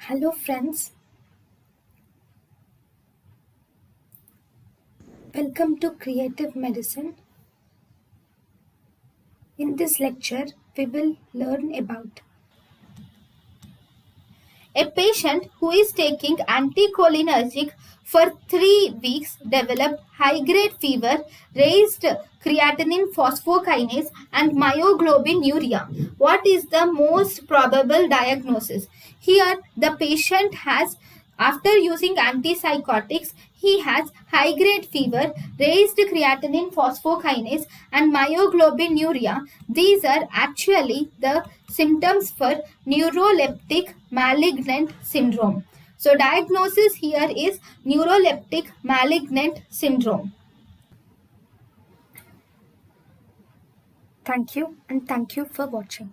Hello friends, welcome to Creative Medicine. In this lecture, we will learn about a patient who is taking anticholinergic for 3 weeks developed high-grade fever, raised creatinine phosphokinase and myoglobinuria. What is the most probable diagnosis? Here, the patient has, after using antipsychotics, he has high-grade fever, raised creatinine phosphokinase and myoglobinuria. These are actually the symptoms for neuroleptic malignant syndrome. So diagnosis here is neuroleptic malignant syndrome. Thank you and thank you for watching.